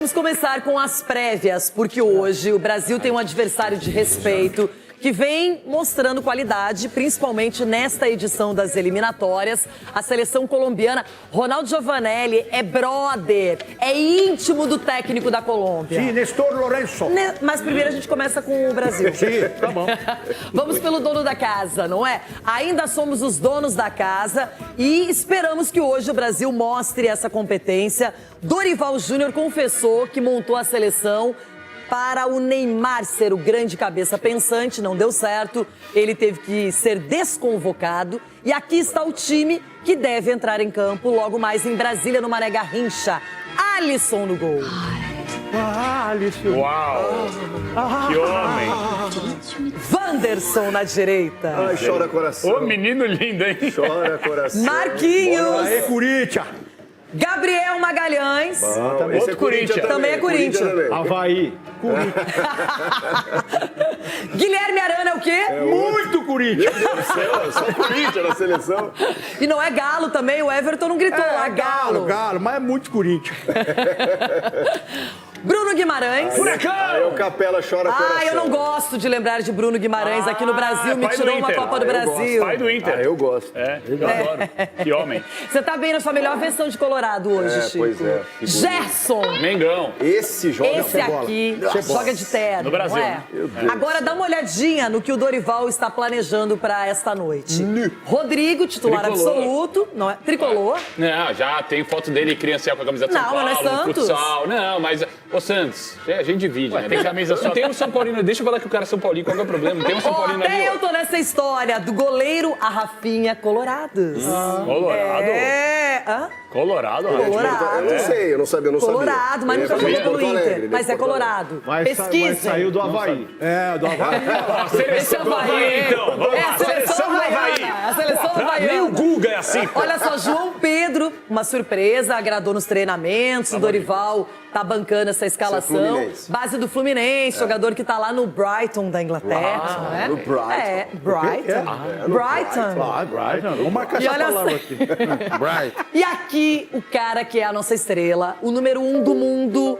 Vamos começar com as prévias, porque hoje o Brasil tem um adversário de respeito que vem mostrando qualidade, principalmente nesta edição das eliminatórias. A seleção colombiana, Ronaldo Giovanelli é brother, é íntimo do técnico da Colômbia. Sim, Nestor Lourenço. Mas primeiro a gente começa com o Brasil. Sim, tá bom. Vamos pelo dono da casa, não é? Ainda somos os donos da casa e esperamos que hoje o Brasil mostre essa competência. Dorival Júnior confessou que montou a seleção para o Neymar ser o grande cabeça pensante, não deu certo, ele teve que ser desconvocado. E aqui está o time que deve entrar em campo logo mais em Brasília, no Mané Garrincha. Alisson no gol. Alisson. Uau! Que homem! Wanderson na direita. Ai, chora coração. Ô, menino lindo, hein? Chora coração. Marquinhos. Aê, Corinthians. Gabriel Magalhães. Não, esse Outro Corinthians. Também é Corinthians. também. Havaí. Guilherme Arana é o quê? Muito Corinthians. Meu Deus do céu, só Corinthians na seleção. E não é Galo também, o Everton não gritou lá, Galo. Galo, mas é muito Corinthians. Bruno Guimarães. Aí o Capela chora coração. Ah, eu não gosto de lembrar de Bruno Guimarães aqui no Brasil, me pai do tirou uma Inter. Copa do eu gosto. Brasil. Pai do Inter. Ah, eu gosto. É, eu adoro. Que homem. Você tá bem na sua melhor versão de Colorado hoje, Chico. Pois é. Que bonito. Gerson. Mengão. Esse joga Esse bola. aqui Nossa. joga de terno, No Brasil, não é? né? Meu Deus. Agora dá uma olhadinha no que o Dorival está planejando para esta noite. Rodrigo, titular Tricolor. absoluto, não é? Tricolor. Não, já tem foto dele criança com a camisa de São Não, Paulo, mas não é no Santos. futsal. Não, mas... Ô, Santos, a gente divide, né? Tem camisa só. Tem um São Paulino. Deixa eu falar que o cara é São Paulino. Qual que é o problema? Não tem um São Ó, Paulino ali. até ó. eu tô nessa história do goleiro a Rafinha Colorados. Colorado. É. Hã? Colorado, rapaz. Colorado. Eu não sei, eu não sabia, eu não Colorado, sabia. mas Ele nunca é jogou de pelo Porto Alegre, Inter. ele é Mas de é Porto Alegre. Colorado. Mas Pesquisem. saiu do Havaí. É, do Havaí. A seleção do Havaí, então. Vamos É lá, a seleção do Havaí. havaiana. A seleção Nem o havaiana. Guga é assim. Olha só, João Pedro, uma surpresa, agradou nos treinamentos. O Dorival tá bancando essa escalação. Fluminense. Base do Fluminense, jogador que tá lá no Brighton da Inglaterra, não é? no Brighton. É, Brighton. Brighton. Ah, Brighton. Vamos marcar E essa olha palavra só. aqui. Brighton. E aqui, o cara que é a nossa estrela, o número 1 do mundo,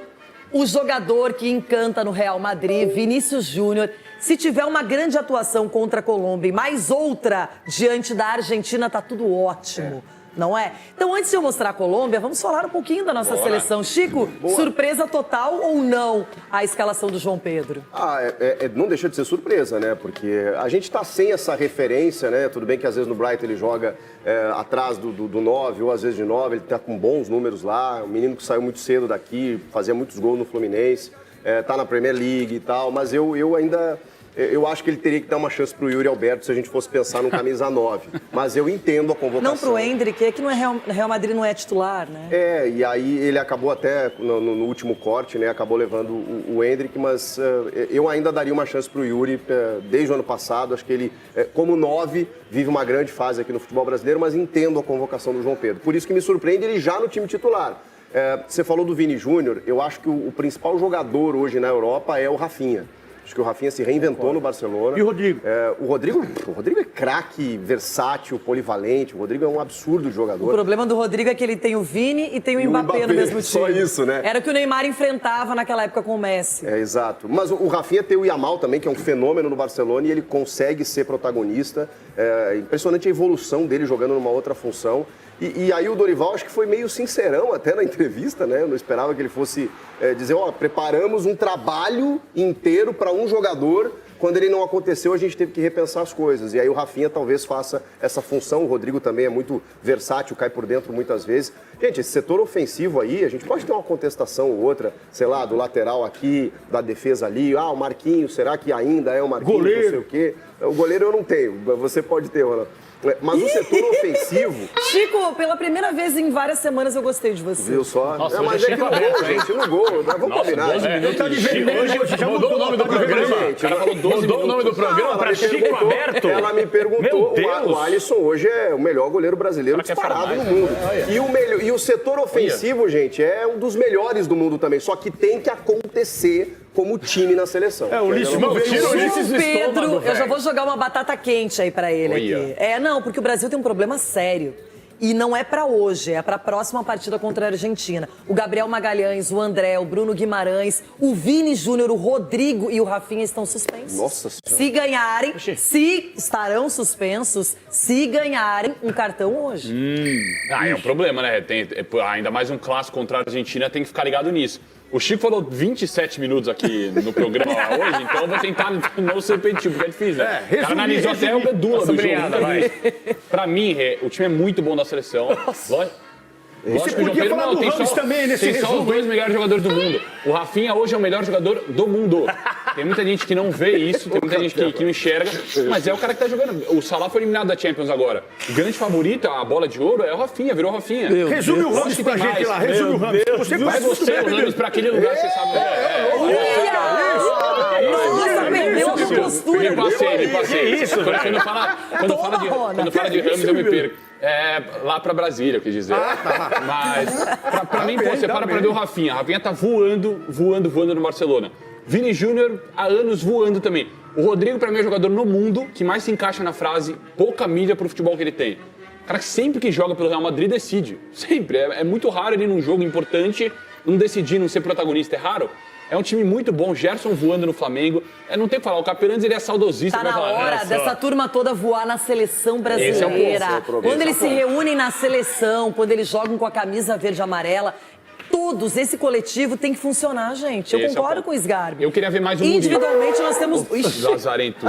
o jogador que encanta no Real Madrid, Vinícius Júnior. Se tiver uma grande atuação contra a Colômbia e mais outra diante da Argentina, tá tudo ótimo. Não é? Então, antes de eu mostrar a Colômbia, vamos falar um pouquinho da nossa seleção. Chico, surpresa total ou não a escalação do João Pedro? Não deixa de ser surpresa, né? Porque a gente tá sem essa referência, né? Tudo bem que às vezes no Brighton ele joga atrás do 9, ou às vezes de 9, ele tá com bons números lá. Um menino que saiu muito cedo daqui, fazia muitos gols no Fluminense, tá na Premier League e tal, mas eu ainda... Eu acho que ele teria que dar uma chance pro Yuri Alberto se a gente fosse pensar no camisa 9. Mas eu entendo a convocação. Não pro Endrick, é que no Real Madrid não é titular, né? E aí ele acabou até, no último corte, né, acabou levando o Endrick, mas eu ainda daria uma chance pro Yuri desde o ano passado. Acho que ele, como 9, vive uma grande fase aqui no futebol brasileiro, mas entendo a convocação do João Pedro. Por isso que me surpreende ele já no time titular. Você falou do Vini Júnior, eu acho que o principal jogador hoje na Europa é o Rafinha. Acho que o Rafinha se reinventou no Barcelona. E o Rodrigo? O Rodrigo é craque, versátil, polivalente. O Rodrigo é um absurdo de jogador. O problema do Rodrigo é que ele tem o Vini e tem o Mbappé no mesmo time. Só isso, né? Era o que o Neymar enfrentava naquela época com o Messi. Exato. Mas o Rafinha tem o Yamal também, que é um fenômeno no Barcelona, e ele consegue ser protagonista. É impressionante a evolução dele jogando numa outra função. E aí o Dorival acho que foi meio sincerão até na entrevista, né? Eu não esperava que ele fosse dizer, preparamos um trabalho inteiro para um jogador. Quando ele não aconteceu, a gente teve que repensar as coisas. E aí o Rafinha talvez faça essa função. O Rodrigo também é muito versátil, cai por dentro muitas vezes. Gente, esse setor ofensivo aí, a gente pode ter uma contestação ou outra, sei lá, do lateral aqui, da defesa ali. O Marquinhos, será que ainda é o Marquinhos? Goleiro. Não sei o quê. O goleiro eu não tenho, você pode ter, Ronaldo. Mas o setor ofensivo... Chico, pela primeira vez em várias semanas eu gostei de você. Viu só? Nossa, mas hoje é que no aberto, gol, hein? gente, no gol. Vamos combinar. 12 minutos tá de vermelho hoje, já mudou o nome do programa. gente. O cara falou 12 mudou o nome do programa Ela pra me Chico perguntou- Aberto. Ela me perguntou. Meu Deus. O Alisson hoje é o melhor goleiro brasileiro Ela quer disparado falar no mais, mundo. né? E o setor ofensivo, gente, é um dos melhores do mundo também. Só que tem que acontecer como time na seleção. O Ulisses não veio. tira o Ulisses João do Pedro, estômago, eu já velho. vou jogar uma batata quente aí pra ele Olha. aqui. Não, porque o Brasil tem um problema sério. E não é pra hoje, é pra próxima partida contra a Argentina. O Gabriel Magalhães, o André, o Bruno Guimarães, o Vini Júnior, o Rodrigo e o Rafinha estão suspensos. Nossa Senhora. Se ganharem, se estarão suspensos, se ganharem um cartão hoje. É um problema, né? Ainda mais um clássico contra a Argentina, tem que ficar ligado nisso. O Chico falou 27 minutos aqui no programa hoje, então eu vou tentar não ser repetitivo, porque é difícil, né? O cara analisou até o medula do jogo. Pra mim, o time é muito bom da seleção. Lógico que o João Pedro não, tem só os 2 melhores jogadores do mundo. O Rafinha hoje é o melhor jogador do mundo. Tem muita gente que não vê isso, tem muita gente que não enxerga, mas é o cara que tá jogando. O Salah foi eliminado da Champions agora. O grande favorito, a bola de ouro, é o Rafinha, virou o Rafinha. Resume o Ramos pra gente lá, resume o Ramos. Vai você, o Ramos, pra aquele lugar que você sabe. Nossa, perdeu a postura. Me passei. Quando fala de Ramos, eu me perco. Lá pra Brasília, eu quis dizer. Mas, pra mim, você para pra ver o Rafinha. A Rafinha tá voando no Barcelona. Vini Júnior, há anos voando também. O Rodrigo, pra mim, é o jogador no mundo que mais se encaixa na frase pouca mídia pro futebol que ele tem. O cara que sempre que joga pelo Real Madrid decide. Sempre. É muito raro ele num jogo importante não decidir, não ser protagonista. É raro. É um time muito bom, Gerson voando no Flamengo. Não tem o que falar, o Caperandes ele é saudosista. Tá na hora dessa turma toda voar na seleção brasileira. Esse é o ponto. Quando eles se reúnem na seleção, quando eles jogam com a camisa verde e amarela, todos, esse coletivo tem que funcionar, gente. Eu concordo com o Sgarbi. Eu queria ver mais um individualmente nós temos... Lazarento.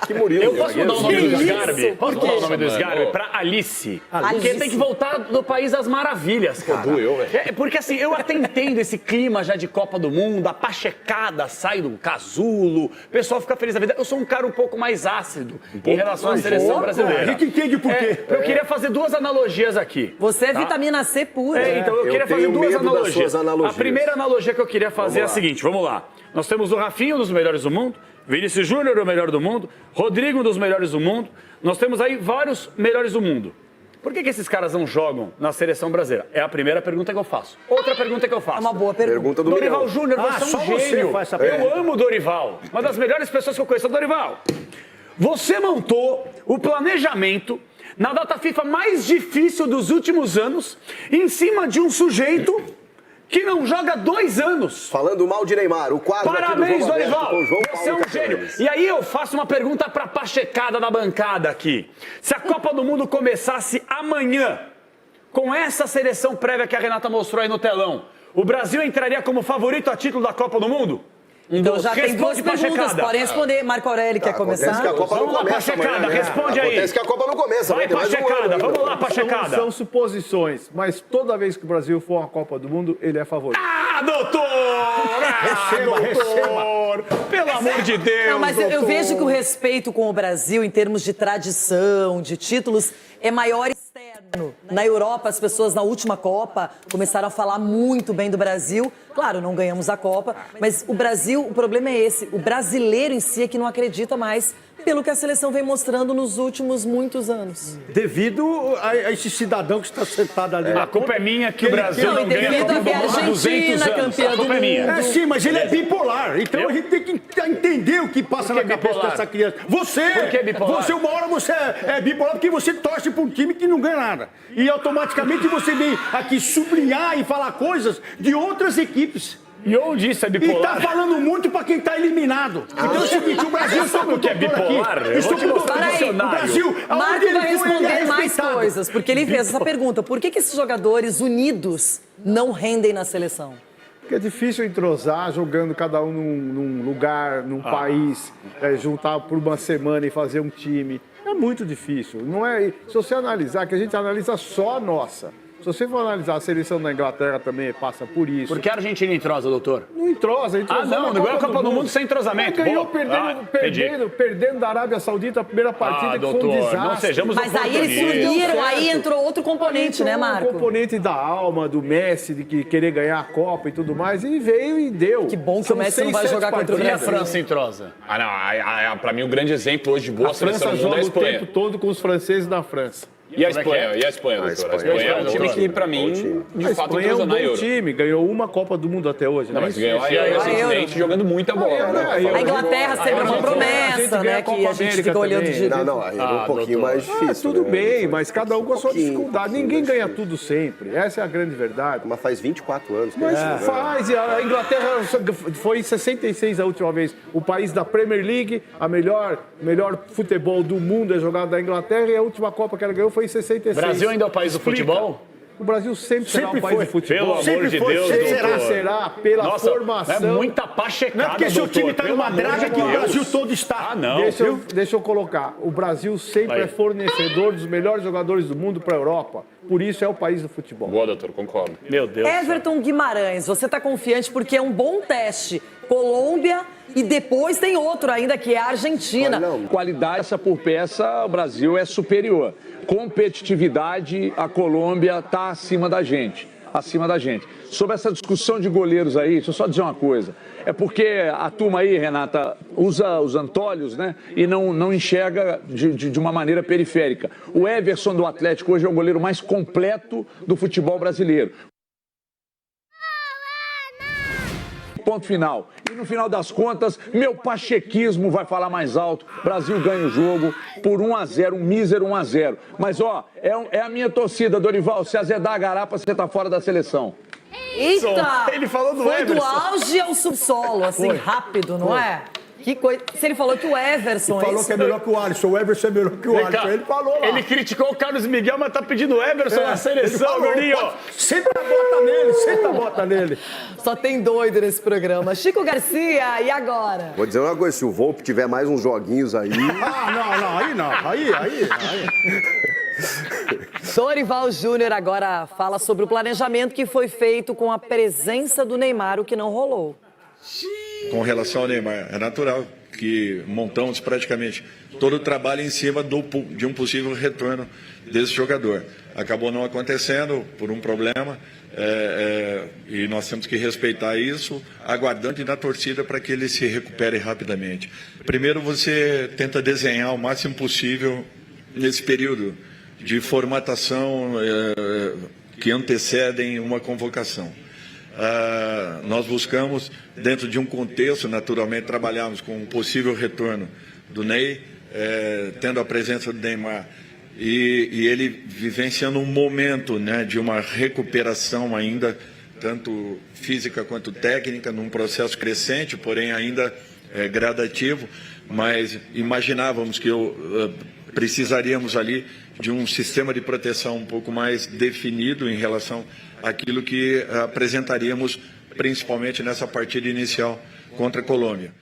Que Murilo. Eu posso mudar o nome do Sgarbi? Posso mudar o nome do Sgarbi pra Alice? Porque tem que voltar do País das Maravilhas, cara. Doeu, velho. Porque assim, eu até entendo esse clima já de Copa do Mundo, a pachecada sai do casulo, o pessoal fica feliz da vida. Eu sou um cara um pouco mais ácido em relação à seleção brasileira. A gente entende por quê. Eu queria fazer 2 analogias aqui. Você é vitamina C pura. Então eu queria fazer 2 analogias. analogias. A primeira analogia que eu queria fazer é a seguinte, vamos lá. Nós temos o Rafinha, um dos melhores do mundo, Vinícius Júnior, o melhor do mundo, Rodrigo, um dos melhores do mundo. Nós temos aí vários melhores do mundo. Por que esses caras não jogam na seleção brasileira? É a primeira pergunta que eu faço. Outra pergunta que eu faço. É uma boa pergunta. do Dorival milhão. Júnior, você é um gênio. Eu amo o Dorival. Uma das melhores pessoas que eu conheço. Dorival, você montou o planejamento na data FIFA mais difícil dos últimos anos em cima de um sujeito que não joga 2 anos. Falando mal de Neymar, o quadro Parabéns, aqui do Jogo Dorival. Aberto com o João Você é Paulo um gênio. Capelandes. E aí eu faço uma pergunta pra pachecada da bancada aqui. Se a Copa do Mundo começasse amanhã, com essa seleção prévia que a Renata mostrou aí no telão, o Brasil entraria como favorito a título da Copa do Mundo? Então já tem 2 Responde, perguntas, Pachecada. podem responder. Marco Aurélio quer Acontece começar? que a Copa não Vamos lá, começa Pachecada, amanhã, né? responde aí. Acontece que a Copa não começa. Vai, tem mais um ano Pachecada, ainda. vamos lá, Pachecada. São suposições, mas toda vez que o Brasil for uma Copa do Mundo, ele é favorito. Ah, doutor! Doutor! Pelo amor de Deus, Não, mas eu doutor. vejo que o respeito com o Brasil, em termos de tradição, de títulos, é maior externo. Na Europa, as pessoas na última Copa começaram a falar muito bem do Brasil. Claro, não ganhamos a Copa, mas o Brasil, o problema é esse. O brasileiro em si é que não acredita mais pelo que a seleção vem mostrando nos últimos muitos anos. Devido a esse cidadão que está sentado ali. A culpa é minha que o Brasil Não, não e ganha a devido Copa a do que a Mundo há 200 Argentina, anos. campeã A culpa é do minha. mundo. É, sim, mas ele é bipolar. Então a gente tem que entender o que passa Por que na cabeça bipolar? dessa criança. Você, Por que bipolar? você uma hora você é bipolar porque você torce para um time que não ganha nada. E automaticamente você vem aqui sublinhar e falar coisas de outras equipes. E onde isso é E tá bipolar? falando muito para quem tá eliminado. Então é o seguinte, o Brasil... Você sabe o que é bipolar? Eu vou te mostrar no O dicionário. Brasil, aonde Marco ele vai foi, ele é responder mais respeitado. coisas, porque ele fez essa pergunta. Por que esses jogadores unidos não rendem na seleção? Porque é difícil entrosar jogando cada um num lugar, num país, juntar por uma semana e fazer um time. É muito difícil. Não é, se você analisar, que a gente analisa só a nossa. Se você for analisar a seleção da Inglaterra também passa por isso. Por que a Argentina entrosa, doutor? Não entrosa, Ah, não ganhou a Copa do Mundo sem entrosamento. Ganhou Boa. perdendo da Arábia Saudita a primeira partida, que foi um doutor, desastre. não sejamos Mas aí eles se oportunistas. uniram, aí entrou outro componente, né, O Marco? componente da alma, do Messi, de querer ganhar a Copa e tudo mais, e veio e deu. Que bom que São o Messi não vai 6, 7 jogar contra o E a partidas. França entrosa? Pra mim, o grande exemplo hoje de boa A seleção França do mundo é a joga o Espanha. tempo todo com os franceses da França. E a Espanha? E a Espanha, doutor? A Espanha é um time que, pra mim, de A fato, Espanha é um entrosou na bom Euro. time, ganhou uma Copa do Mundo até hoje. Não, né? mas ganhou a Euro recentemente jogando muita bola. A Inglaterra sempre é uma promessa, né? Que a gente fica olhando de jeito. Não, aí é um pouquinho mais difícil. Tudo né? bem, mas cada um com a sua pouquinho, dificuldade. Ninguém ganha tudo sempre. Essa é a grande verdade. Mas faz 24 anos que Mas eles não ganham. faz, e a Inglaterra foi em 66 a última vez. O país da Premier League, a melhor futebol do mundo é jogado na Inglaterra e a última Copa que ela ganhou foi em 66. Brasil ainda é o país do futebol? O Brasil sempre será Sempre um país foi. de futebol. Pelo amor Sempre de foi, Deus, sempre doutor. Será pela Nossa, formação. é muita pachecada, Não é porque seu doutor, time tá pelo numa amor de draga que o Deus. Brasil todo está. Ah, não. Deixa eu colocar. O Brasil sempre Aí. é fornecedor dos melhores jogadores do mundo para a Europa. Por isso é o país do futebol. Boa, doutor, concordo. Meu Deus. Everton Guimarães, você está confiante porque é um bom teste. Colômbia e depois tem outro ainda que é a Argentina. Qualidade, peça por peça, o Brasil é superior. Competitividade, a Colômbia está acima da gente. Sobre essa discussão de goleiros aí, deixa eu só dizer uma coisa. É porque a turma aí, Renata, usa os antolhos, né? E não enxerga de uma maneira periférica. O Everson do Atlético hoje é o goleiro mais completo do futebol brasileiro. Ponto final. E no final das contas, meu pachequismo vai falar mais alto. Brasil ganha o jogo por 1-0, um mísero 1-0. Mas, ó, é a minha torcida, Dorival. Se azedar a garapa, você tá fora da seleção. Eita! Ele falou do Foi do Everson. auge ao subsolo, assim, rápido, não é? Que coisa. Se ele falou que o Everson... Falou que é melhor que o Alisson. O Everson é melhor que o Alisson. Ele falou lá. Ele criticou o Carlos Miguel, mas tá pedindo o Everson na seleção, gordinho. Senta a bota nele. Só tem doido nesse programa. Chico Garcia, e agora? Vou dizer uma coisa, se o Volpe tiver mais uns joguinhos aí... Aí não. Aí. Dorival Júnior agora fala sobre o planejamento que foi feito com a presença do Neymar, o que não rolou. Com relação ao Neymar, é natural que montamos praticamente todo o trabalho em cima de um possível retorno desse jogador. Acabou não acontecendo por um problema e nós temos que respeitar isso, aguardando e na torcida para que ele se recupere rapidamente. Primeiro você tenta desenhar o máximo possível nesse período de formatação que antecedem uma convocação. Nós buscamos, dentro de um contexto, naturalmente, trabalharmos com um possível retorno do Ney, tendo a presença do Neymar e ele vivenciando um momento, né, de uma recuperação ainda, tanto física quanto técnica, num processo crescente, porém ainda gradativo, mas imaginávamos que precisaríamos ali de um sistema de proteção um pouco mais definido em relação àquilo que apresentaríamos principalmente nessa partida inicial contra a Colômbia.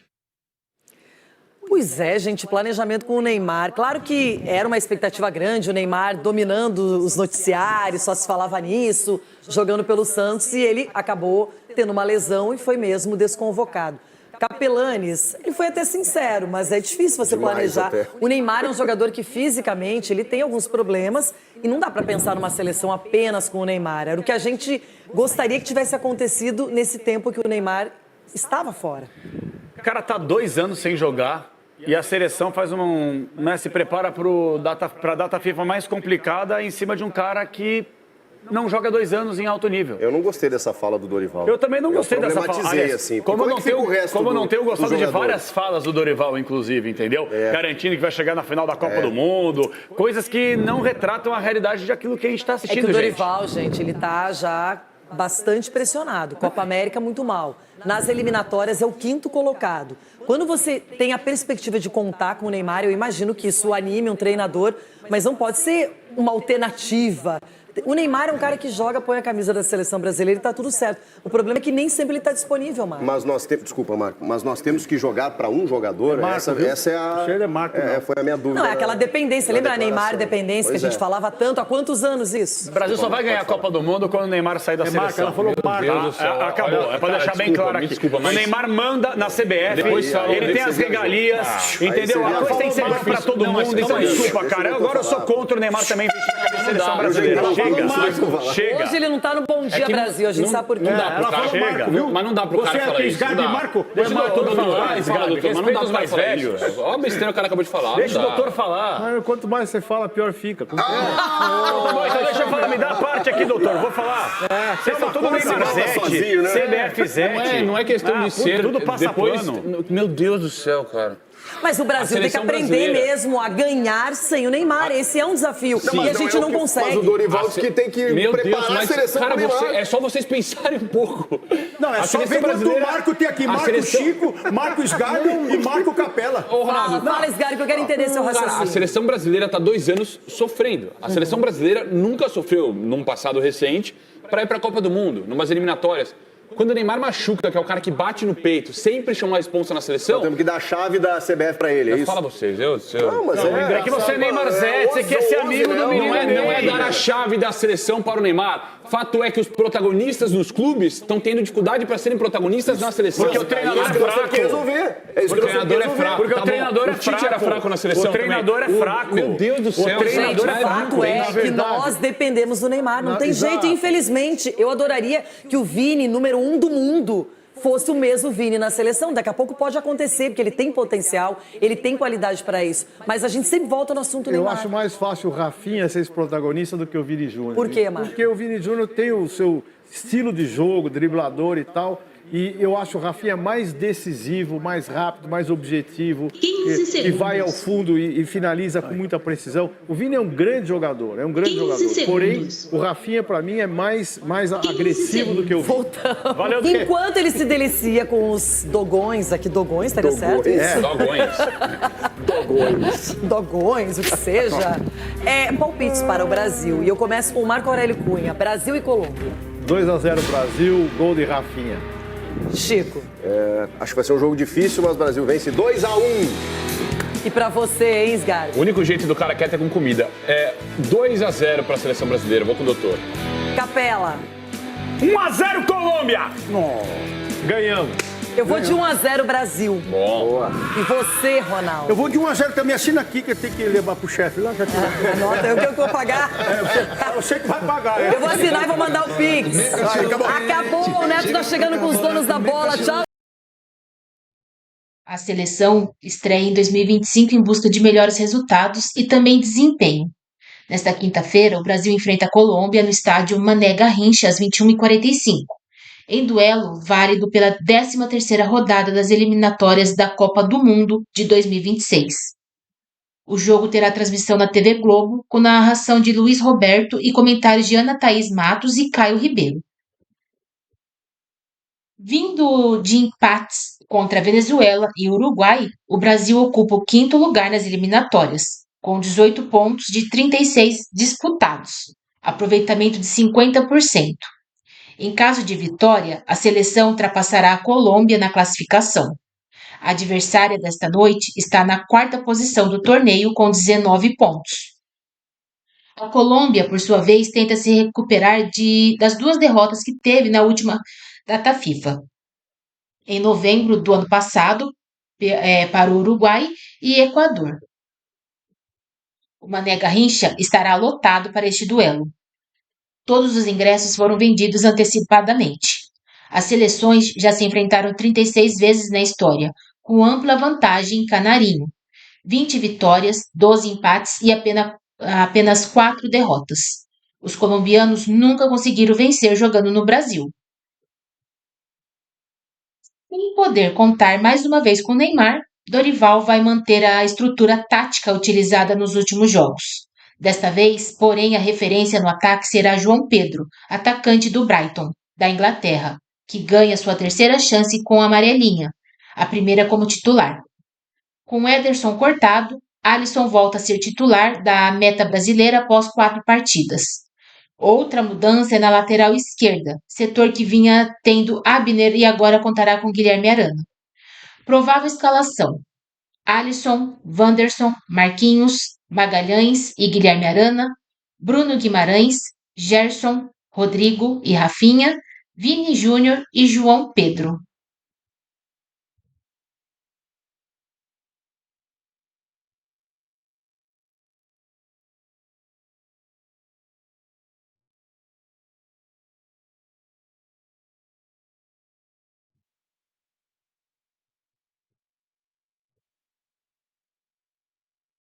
Pois é, gente, planejamento com o Neymar. Claro que era uma expectativa grande, o Neymar dominando os noticiários, só se falava nisso, jogando pelo Santos, e ele acabou tendo uma lesão e foi mesmo desconvocado. Capelanes, ele foi até sincero, mas é difícil você planejar. Até. O Neymar é um jogador que fisicamente ele tem alguns problemas e não dá para pensar numa seleção apenas com o Neymar. Era o que a gente gostaria que tivesse acontecido nesse tempo que o Neymar estava fora. O cara tá 2 anos sem jogar e a seleção faz se prepara para a data FIFA mais complicada em cima de um cara que não joga 2 anos em alto nível. Eu não gostei dessa fala do Dorival. Eu também não gostei dessa fala. Problematizei, assim. Como eu não tenho gostado de jogadores? várias falas do Dorival, inclusive, entendeu? Garantindo que vai chegar na final da Copa do Mundo. Coisas que não retratam a realidade de aquilo que a gente está É assistindo, que o gente. Dorival, gente, ele tá já bastante pressionado. Copa América, muito mal. Nas eliminatórias, é o 5º colocado. Quando você tem a perspectiva de contar com o Neymar, eu imagino que isso anime um treinador, mas não pode ser uma alternativa. O Neymar é um cara que joga, põe a camisa da seleção brasileira e tá tudo certo. O problema é que nem sempre ele tá disponível, Marco. Mas nós temos, desculpa, Marco, mas nós temos que jogar para um jogador. Marco, essa viu? é a. Cheiro é Marco, não. Foi a minha dúvida. Não, é aquela dependência. na Lembra a Neymar declaração. dependência Pois que a gente falava tanto? Há quantos anos isso? O Brasil só vai ganhar a Copa do Mundo quando o Neymar sair da seleção. Ela falou Marco. Deus do céu. Acabou, Olha, é pra cara, deixar bem desculpa, claro me aqui. desculpa, mas- O Neymar manda na CBF, Depois falam ele tem desse as regalias, entendeu? aí A coisa tem que ser igual pra todo Não, mas mundo, então calma aí. desculpa, Esse cara. eu não tô Agora eu sou falando. contra o Neymar também vestir a camisa seleção brasileira. Chega. Hoje ele não tá no Bom Dia Brasil, a gente sabe por quê. Não dá pro cara. Chega. Mas não dá pro cara falar isso. Você é Marco? Deixa o doutor falar. Respeita os mais velhos. Olha a besteira que o cara acabou de falar. Deixa o doutor falar. Ah, quanto mais você fala, pior fica. Tá bom, então deixa eu falar, me dá a parte aqui, doutor. Vou falar. Vocês são tudo Neymar sozinho, né? CBF 7. Não é questão de ser. Tudo passa pano. Meu Deus do céu, cara. Mas o Brasil tem que aprender mesmo a ganhar sem o Neymar. Esse é um desafio. E a gente não consegue. Mas o Dorival que tem que preparar a seleção cara, pro Neymar. é só vocês pensarem um pouco. Não, é só ver quanto o Marco tem aqui. Marco Chico, Marco Sgarbi e Marco Capela. Fala, Sgarbi, que eu quero entender seu raciocínio. Cara, a seleção brasileira está 2 anos sofrendo. A seleção brasileira nunca sofreu, num passado recente, para ir para a Copa do Mundo, numas eliminatórias. Quando o Neymar machuca, que é o cara que bate no peito, sempre chama a responsa na seleção. Temos que dar a chave da CBF pra ele, é isso? Fala vocês, Não, mas É que você é Neymar Zé, você quer ser amigo do menino. Não é dar a chave da seleção para o Neymar. Fato é que os protagonistas nos clubes estão tendo dificuldade para serem protagonistas na seleção. Porque o treinador é fraco. O treinador é fraco. Porque o treinador é fraco. O Tite era fraco na seleção. O treinador é fraco. Meu Deus do céu. O fato é que nós dependemos do Neymar. Não tem jeito, infelizmente. Eu adoraria que o Vini, número 1 do mundo, fosse o mesmo Vini na seleção. Daqui a pouco pode acontecer, porque ele tem potencial, ele tem qualidade para isso. Mas a gente sempre volta no assunto Neymar. Eu acho mais fácil o Rafinha ser esse protagonista do que o Vini Júnior. Por quê, Marcos? Porque o Vini Júnior tem o seu estilo de jogo, driblador e tal. E eu acho o Rafinha mais decisivo, mais rápido, mais objetivo, que vai ao fundo e finaliza com muita precisão. O Vini é um grande jogador, Porém, o Rafinha, para mim, é mais agressivo do que o Vini. Valeu. Enquanto ele se delicia com os dogões, aqui dogões, estaria certo isso? Dogões, o que seja. Palpites para o Brasil. E eu começo com o Marco Aurélio Cunha, Brasil e Colômbia. 2-0 Brasil, gol de Rafinha. Chico. Acho que vai ser um jogo difícil, mas o Brasil vence 2-1. E pra você, hein, Sgarbi? O único jeito do cara quieto é com comida. 2-0 para a seleção brasileira. Vou com o doutor. Capela. 1-0 Colômbia! Ganhamos. Eu vou de 1-0 Brasil. Bom. E você, Ronaldo? Eu vou de 1-0 também. Assina aqui que eu tenho que levar pro chefe lá. Anota, eu que vou pagar. Eu sei que vai pagar. Eu vou assinar e vou mandar o Pix. Acabou, o Neto tá chegando com os donos da bola. Tchau. A seleção estreia em 2025 em busca de melhores resultados e também desempenho. Nesta quinta-feira, o Brasil enfrenta a Colômbia no estádio Mané Garrincha às 21h45. Em duelo válido pela 13ª rodada das eliminatórias da Copa do Mundo de 2026. O jogo terá transmissão na TV Globo, com narração de Luiz Roberto e comentários de Ana Thaís Matos e Caio Ribeiro. Vindo de empates contra a Venezuela e Uruguai, o Brasil ocupa o 5º lugar nas eliminatórias, com 18 pontos de 36 disputados, aproveitamento de 50%. Em caso de vitória, a seleção ultrapassará a Colômbia na classificação. A adversária desta noite está na 4ª posição do torneio com 19 pontos. A Colômbia, por sua vez, tenta se recuperar das 2 derrotas que teve na última data FIFA. Em novembro do ano passado, para o Uruguai e Equador. O Mané Garrincha estará lotado para este duelo. Todos os ingressos foram vendidos antecipadamente. As seleções já se enfrentaram 36 vezes na história, com ampla vantagem canarinho. 20 vitórias, 12 empates e apenas 4 derrotas. Os colombianos nunca conseguiram vencer jogando no Brasil. Sem poder contar mais uma vez com Neymar, Dorival vai manter a estrutura tática utilizada nos últimos jogos. Desta vez, porém, a referência no ataque será João Pedro, atacante do Brighton, da Inglaterra, que ganha sua 3ª chance com a amarelinha, a primeira como titular. Com Ederson cortado, Alisson volta a ser titular da meta brasileira após 4 partidas. Outra mudança é na lateral esquerda, setor que vinha tendo Abner e agora contará com Guilherme Arana. Provável escalação: Alisson, Wanderson, Marquinhos, Magalhães e Guilherme Arana, Bruno Guimarães, Gerson, Rodrigo e Rafinha, Vini Júnior e João Pedro.